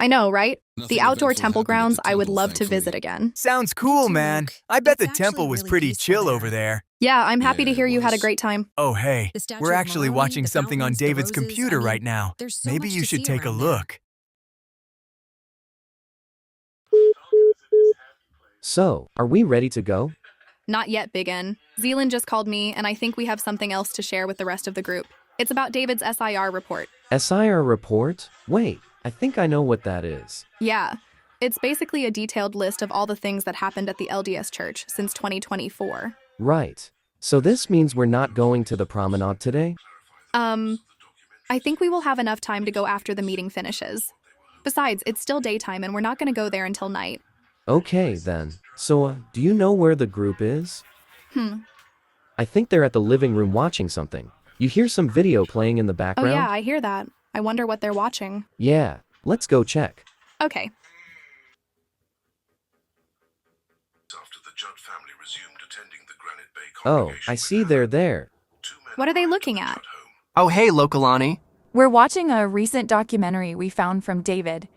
I know, right? Nothing The outdoor eventful temple happened at grounds the I would temple, love to thankfully. visit again. Sounds cool, too, man. Luke. I bet the It's actually temple was really pretty peaceful chill there. over there. Yeah, I'm happy to Yeah, hear it you had a was. great time. Oh, hey, The statue we're of actually Marley, watching the something on fountains, the David's roses, computer right now. there's so Maybe much you to should see take a around there. look. So, are we ready to go? Not yet, Big N. Zealand just called me, and I think we have something else to share with the rest of the group. It's about David's SIR report. SIR report? Wait, I think I know what that is. Yeah, it's basically a detailed list of all the things that happened at the LDS Church since 2024. Right. So this means we're not going to the promenade today? I think we will have enough time to go after the meeting finishes. Besides, it's still daytime and we're not going to go there until night. Okay, then. So, do you know where the group is? I think they're at the living room watching something. You hear some video playing in the Oh background? yeah, I hear that. I wonder what they're watching. Yeah, let's go check. Okay. After the Judd family resumed attending the Granite Bay Oh, congregation I see they're there. What are they looking at? Oh, hey, Lokalani. We're watching a recent documentary we found from David.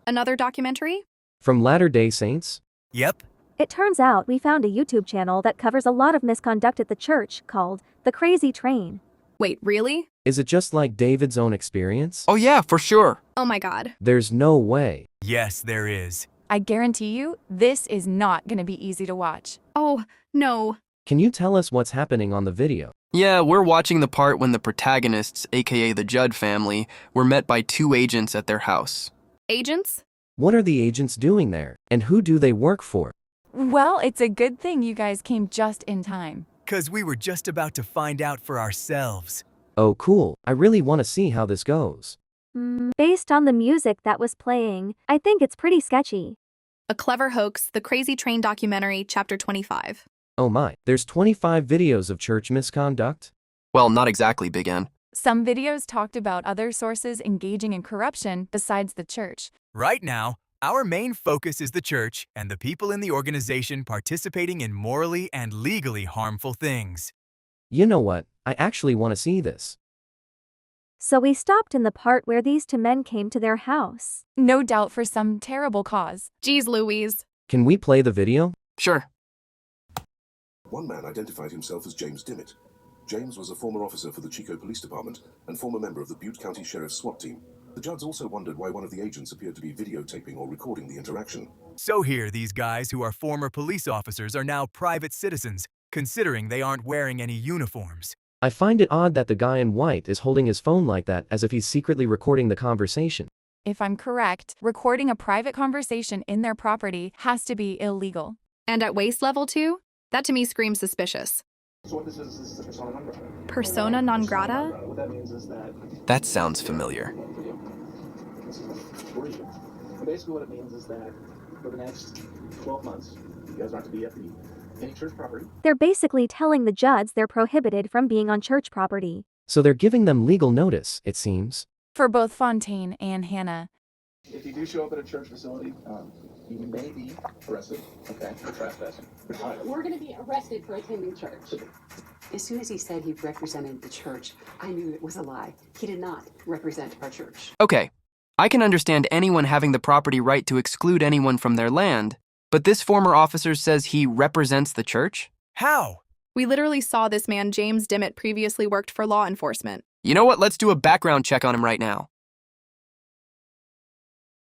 Another documentary? From Latter-day Saints? Yep. It turns out we found a YouTube channel that covers a lot of misconduct at the church called The Crazy Train. Wait, really? Is it just like David's own experience? Oh, yeah, for sure. Oh my god. There's no way. Yes, there is. I guarantee you, this is not going to be easy to watch. Oh, no. Can you tell us what's happening on the video? Yeah, we're watching the part when the protagonists, aka the Judd family, were met by two agents at their house. Agents? What are the agents doing there? And who do they work for? Well, it's a good thing you guys came just in time. 'Cause we were just about to find out for ourselves. Oh, cool. I really want to see how this goes. Based on the music that was playing, I think it's pretty sketchy. A Clever Hoax, The Crazy Train Documentary, Chapter 25. Oh my, there's 25 videos of church misconduct? Well, not exactly, Big N. Some videos talked about other sources engaging in corruption besides the church. Right now, our main focus is the church and the people in the organization participating in morally and legally harmful things. You know what? I actually want to see this. So we stopped in the part where these two men came to their house. No doubt for some terrible cause. Geez, Louise. Can we play the video? Sure. One man identified himself as James Dimmitt. James was a former officer for the Chico Police Department and former member of the Butte County Sheriff's SWAT team. The Judds also wondered why one of the agents appeared to be videotaping or recording the interaction. So here, these guys who are former police officers are now private citizens, considering they aren't wearing any uniforms. I find it odd that the guy in white is holding his phone like that as if he's secretly recording the conversation. If I'm correct, recording a private conversation in their property has to be illegal. And at waist level too? That to me screams suspicious. So what this is a persona non grata. Persona non grata? What that means is that That sounds familiar. this is for you. And basically what it means is that for the next 12 months, you guys are not to be at any church property. They're basically telling the Judds they're prohibited from being on church property. So they're giving them legal notice, it seems. For both Fontaine and Hannah. If you do show up at a church facility, you may be arrested, okay, for trespassing. We're going to be arrested for attending church. As soon as he said he represented the church, I knew it was a lie. He did not represent our church. Okay, I can understand anyone having the property right to exclude anyone from their land, but this former officer says he represents the church? How? We literally saw this man, James Dimmitt, previously worked for law enforcement. You know what? Let's do a background check on him right now.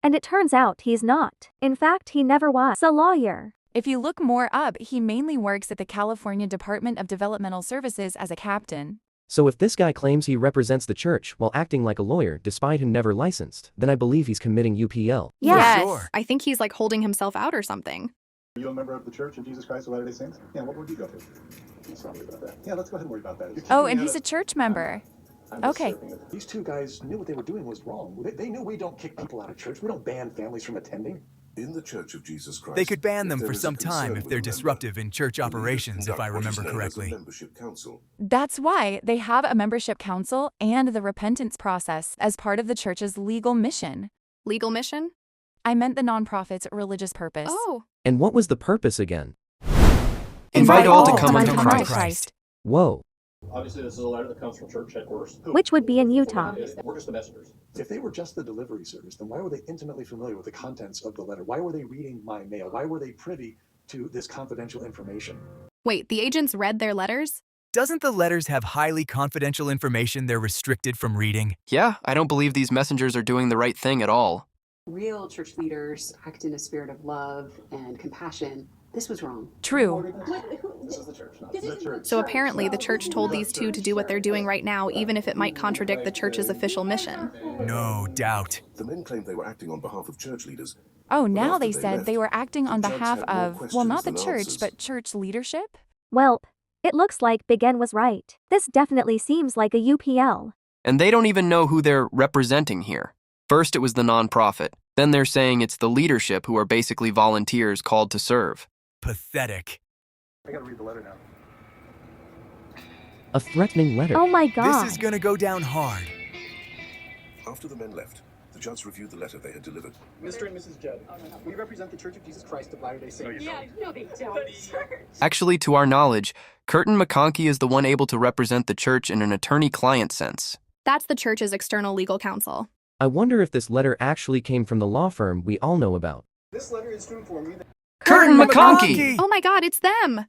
And it turns out he's not. In fact, he never was a lawyer. If you look more up, he mainly works at the California Department of Developmental Services as a captain. So if this guy claims he represents the church while acting like a lawyer despite him never licensed, then I believe he's committing UPL. Yeah. Yes. Sure. I think he's like holding himself out or something. Are you a member of the Church of Jesus Christ of Latter-day Saints? Yeah, what would you go to? Let's not worry about that. Yeah, let's go ahead and worry about that. Oh, and he's a church member. I'm just Okay. serving it. These two guys knew what they were doing was wrong. They knew we don't kick people out of church. We don't ban families from attending. In the Church of Jesus Christ, They could ban them if there for is a some time concern if with they're a member, disruptive in church the leaders operations, if conduct I what is remember known as a correctly. membership council. That's why they have a membership council and the repentance process as part of the church's legal mission. Legal mission? I meant the nonprofit's religious purpose. Oh. And what was the purpose again? Invite all to come unto unto Christ. Whoa. Obviously, this is a letter that comes from church headquarters. Which would be in Utah. We're just the messengers. If they were just the delivery service, then why were they intimately familiar with the contents of the letter? Why were they reading my mail? Why were they privy to this confidential information? Wait, the agents read their letters? Doesn't the letters have highly confidential information they're restricted from reading? Yeah, I don't believe these messengers are doing the right thing at all. Real church leaders act in a spirit of love and compassion. This was wrong. True. This is the church, not the church. So apparently the church told these two to do what they're doing right now, even if it might contradict the church's official mission. No doubt. The men claimed they were acting on behalf of church leaders. Oh, now after they they said left, they were acting on the judge behalf had more of, well, questions not the than church, answers. but church leadership? Welp, it looks like Big N was right. This definitely seems like a UPL. And they don't even know who they're representing here. First, it was the nonprofit. Then they're saying it's the leadership who are basically volunteers called to serve. Pathetic. I gotta read the letter now. A threatening letter. Oh my god. This is gonna go down hard. After the men left, the judge reviewed the letter they had delivered. Mr. and Mrs. Judd, we represent the Church of Jesus Christ of Latter-day Saints. No, they don't. Actually, to our knowledge, Curtin McConkey is the one able to represent the church in an attorney-client sense. That's the church's external legal counsel. I wonder if this letter actually came from the law firm we all know about. This letter is to inform you that Curtin McConkey! Oh my god, it's them!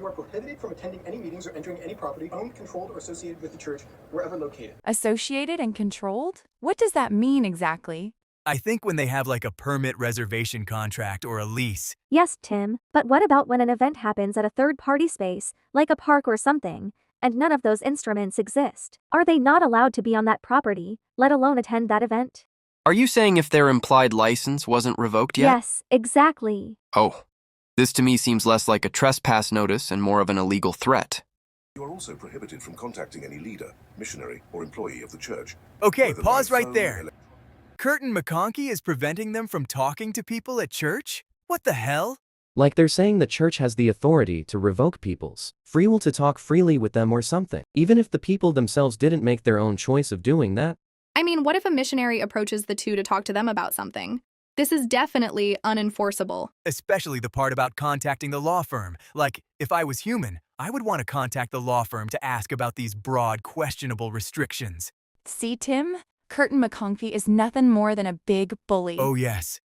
you are prohibited from attending any meetings or entering any property owned, controlled, or associated with the church, wherever located. Associated and controlled? What does that mean exactly? I think when they have like a permit reservation contract or a lease. Yes, Tim, but what about when an event happens at a third-party space, like a park or something, and none of those instruments exist? Are they not allowed to be on that property, let alone attend that event? Are you saying if their implied license wasn't revoked yet? Yes, exactly. Oh. This to me seems less like a trespass notice and more of an illegal threat. You are also prohibited from contacting any leader, missionary, or employee of the church. Okay, whether pause by right phone, there. Curtin McConkey is preventing them from talking to people at church? What the hell? Like they're saying the church has the authority to revoke people's free will to talk freely with them or something, even if the people themselves didn't make their own choice of doing that. I mean, what if a missionary approaches the two to talk to them about something? This is definitely unenforceable. Especially the part about contacting the law firm. Like, if I was human, I would want to contact the law firm to ask about these broad, questionable restrictions. See, Tim? Curtin McConkey is nothing more than a big bully. Oh, yes.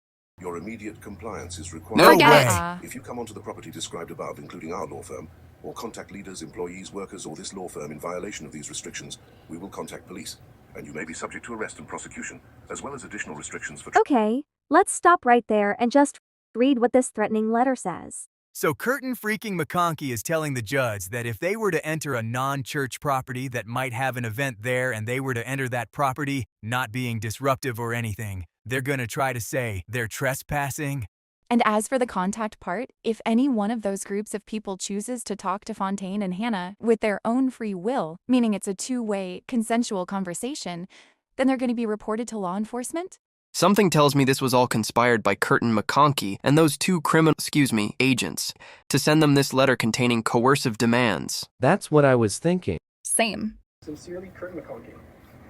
Your immediate compliance is required. No Forget way. it. If you come onto the property described above, including our law firm, or contact leaders, employees, workers, or this law firm in violation of these restrictions, we will contact police, and you may be subject to arrest and prosecution, as well as additional restrictions for... Okay, let's stop right there and just read what this threatening letter says. So Curtin freaking McConkey is telling the judge that if they were to enter a non-church property that might have an event there and they were to enter that property, not being disruptive or anything, they're gonna try to say they're trespassing. And as for the contact part, if any one of those groups of people chooses to talk to Fontaine and Hannah with their own free will, meaning it's a two-way, consensual conversation, then they're going to be reported to law enforcement? Something tells me this was all conspired by Curtin McConkey and those two agents, to send them this letter containing coercive demands. That's what I was thinking. Same. Sincerely, Curtin McConkey.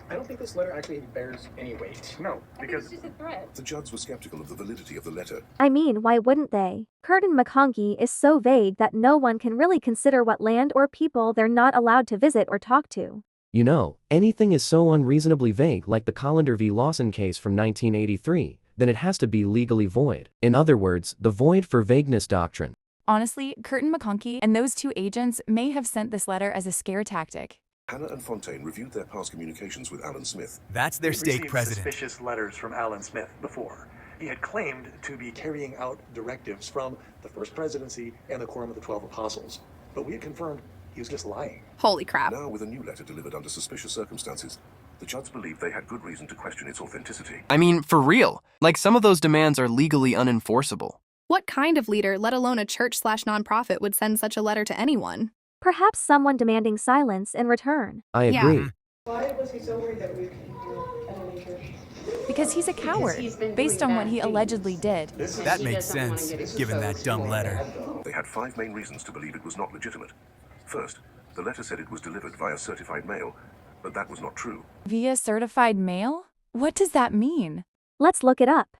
I don't think this letter actually bears any weight. No, because It's just a threat. The judge was skeptical of the validity of the letter. I mean, why wouldn't they? Curtin McConkey is so vague that no one can really consider what land or people they're not allowed to visit or talk to. You know, anything is so unreasonably vague like the Colander v. Lawson case from 1983, then it has to be legally void. In other words, the void for vagueness doctrine. Honestly, Curtin McConkey and those two agents may have sent this letter as a scare tactic. Hannah and Fontaine reviewed their past communications with Alan Smith. That's their We'd stake received president. Suspicious letters from Alan Smith before. He had claimed to be carrying out directives from the First Presidency and the Quorum of the 12 Apostles. But we had confirmed he was just lying. Holy crap. Now, with a new letter delivered under suspicious circumstances, the judge believed they had good reason to question its authenticity. I mean, for real. Like, some of those demands are legally unenforceable. What kind of leader, let alone a church/nonprofit, would send such a letter to anyone? Perhaps someone demanding silence in return. I Yeah. agree. Why was he so worried that we could attending church? Because he's a coward, he's been based doing on what bad he things. allegedly did. That He makes doesn't wanna sense, get given that dumb letter. They had 5 main reasons to believe it was not legitimate. First, the letter said it was delivered via certified mail, but that was not true. Via certified mail? What does that mean? Let's look it up.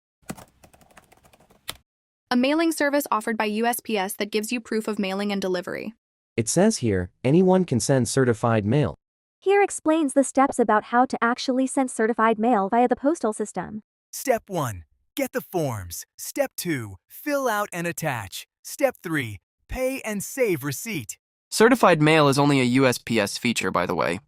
A mailing service offered by USPS that gives you proof of mailing and delivery. It says here, anyone can send certified mail. Here explains the steps about how to actually send certified mail via the postal system. Step 1. Get the forms. Step 2. Fill out and attach. Step 3. Pay and save receipt. Certified mail is only a USPS feature, by the way.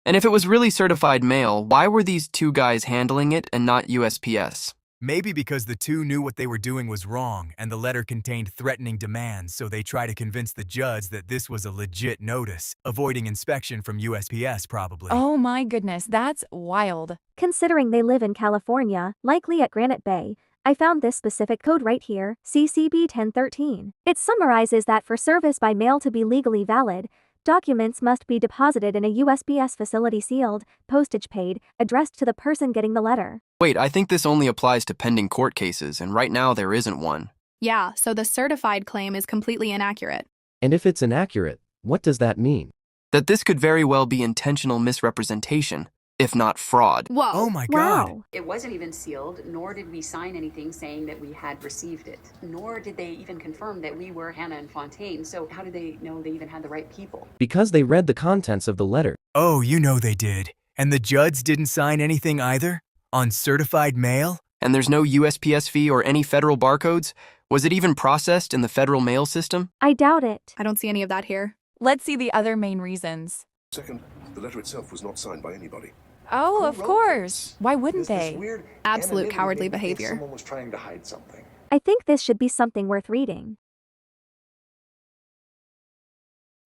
And if it was really certified mail, why were these two guys handling it and not USPS? Maybe because the two knew what they were doing was wrong and the letter contained threatening demands, so they try to convince the Judds that this was a legit notice, avoiding inspection from USPS probably. Oh my goodness, that's wild. Considering they live in California, likely at Granite Bay, I found this specific code right here, CCB 1013. It summarizes that for service by mail to be legally valid, documents must be deposited in a USPS facility sealed, postage paid, addressed to the person getting the letter. Wait, I think this only applies to pending court cases, and right now there isn't one. Yeah, so the certified claim is completely inaccurate. And if it's inaccurate, what does that mean? That this could very well be intentional misrepresentation, if not fraud. Whoa. Oh my God. Wow. It wasn't even sealed, nor did we sign anything saying that we had received it, nor did they even confirm that we were Hannah and Fontaine. So how do they know they even had the right people? Because they read the contents of the letter. Oh, you know they did. And the Judds didn't sign anything either? On certified mail? And there's no USPS fee or any federal barcodes? Was it even processed in the federal mail system? I doubt it. I don't see any of that here. Let's see the other main reasons. Second, the letter itself was not signed by anybody. Oh, Who of wrote course. this? Why wouldn't This they? weird Absolute anonymity cowardly thing in case behavior. Someone was trying to hide something. I think this should be something worth reading.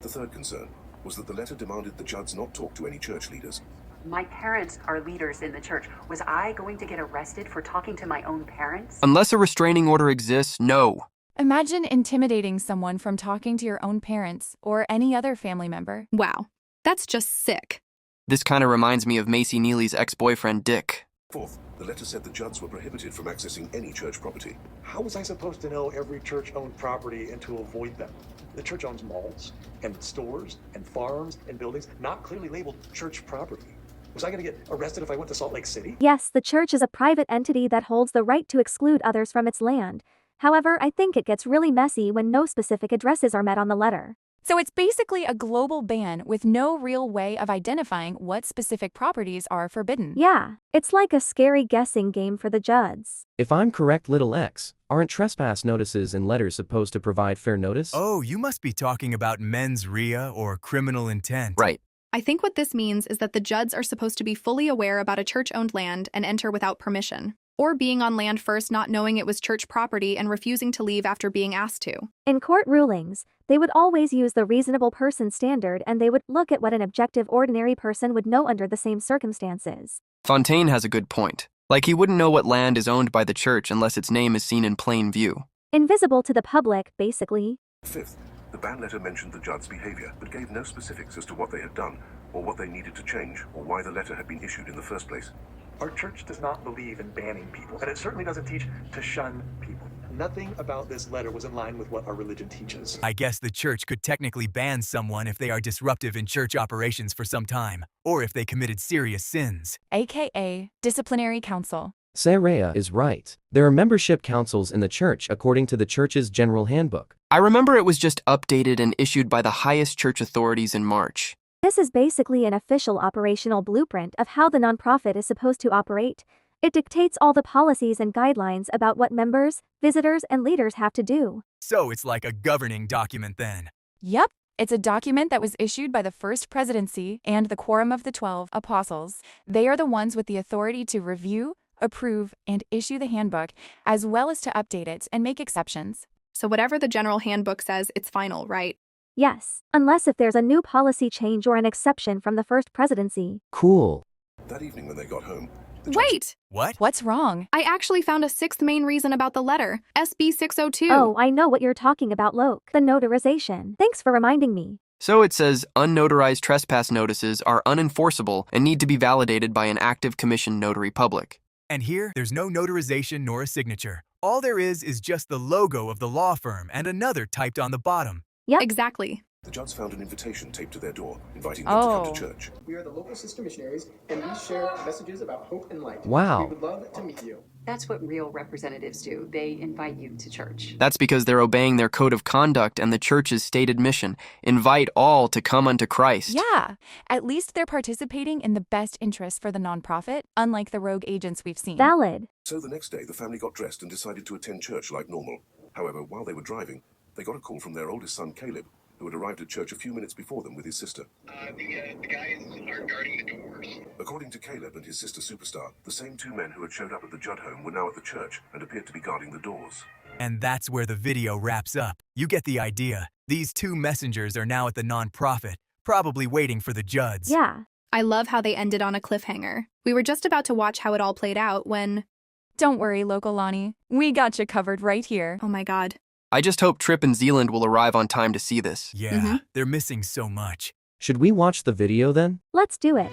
The third concern was that the letter demanded the Judds not talk to any church leaders. My parents are leaders in the church. Was I going to get arrested for talking to my own parents? Unless a restraining order exists, no. Imagine intimidating someone from talking to your own parents or any other family member. Wow. That's just sick. This kind of reminds me of Macy Neely's ex-boyfriend, Dick. Fourth, the letter said the Judds were prohibited from accessing any church property. How was I supposed to know every church owned property and to avoid them? The church owns malls and stores and farms and buildings not clearly labeled church property. Was I going to get arrested if I went to Salt Lake City? Yes, the church is a private entity that holds the right to exclude others from its land. However, I think it gets really messy when no specific addresses are met on the letter. So it's basically a global ban with no real way of identifying what specific properties are forbidden. Yeah, it's like a scary guessing game for the Judds. If I'm correct, little X, aren't trespass notices and letters supposed to provide fair notice? Oh, you must be talking about mens rea or criminal intent. Right. I think what this means is that the Judds are supposed to be fully aware about a church-owned land and enter without permission, or being on land first not knowing it was church property and refusing to leave after being asked to. In court rulings, they would always use the reasonable person standard and they would look at what an objective ordinary person would know under the same circumstances. Fontaine has a good point. Like he wouldn't know what land is owned by the church unless its name is seen in plain view. Invisible to the public, basically. Fifth, the ban letter mentioned the Judds' behavior, but gave no specifics as to what they had done, or what they needed to change, or why the letter had been issued in the first place. Our church does not believe in banning people, and it certainly doesn't teach to shun people. Nothing about this letter was in line with what our religion teaches. I guess the church could technically ban someone if they are disruptive in church operations for some time, or if they committed serious sins. AKA disciplinary council. Saraya is right. There are membership councils in the church according to the church's general handbook. I remember it was just updated and issued by the highest church authorities in March. This is basically an official operational blueprint of how the nonprofit is supposed to operate. It dictates all the policies and guidelines about what members, visitors, and leaders have to do. So it's like a governing document then. Yep. It's a document that was issued by the First Presidency and the Quorum of the 12 Apostles. They are the ones with the authority to review, approve, and issue the handbook, as well as to update it and make exceptions. So whatever the general handbook says, it's final, right? Yes, unless if there's a new policy change or an exception from the First Presidency. Cool. That evening when they got home, the Wait! What? What's wrong? I actually found a sixth main reason about the letter, SB 602. Oh, I know what you're talking about, Loke. The notarization. Thanks for reminding me. So it says unnotarized trespass notices are unenforceable and need to be validated by an active commissioned notary public. And here, there's no notarization nor a signature. All there is just the logo of the law firm and another typed on the bottom. Yep. Exactly. The Judds found an invitation taped to their door, inviting them to come to church. We are the local sister missionaries, and we share messages about hope and light. Wow. We would love to meet you. That's what real representatives do. They invite you to church. That's because they're obeying their code of conduct and the church's stated mission. Invite all to come unto Christ. Yeah, at least they're participating in the best interest for the nonprofit, unlike the rogue agents we've seen. Valid. So the next day, the family got dressed and decided to attend church like normal. However, while they were driving, they got a call from their oldest son, Caleb, who had arrived at church a few minutes before them with his sister. The guys are guarding the doors. According to Caleb and his sister Superstar, the same two men who had showed up at the Judd home were now at the church and appeared to be guarding the doors. And that's where the video wraps up. You get the idea. These two messengers are now at the nonprofit, probably waiting for the Judds. Yeah. I love how they ended on a cliffhanger. We were just about to watch how it all played out when... Don't worry, Local Lonnie. We got you covered right here. Oh my god. I just hope Tripp and Zealand will arrive on time to see this. Yeah, they're missing so much. Should we watch the video then? Let's do it.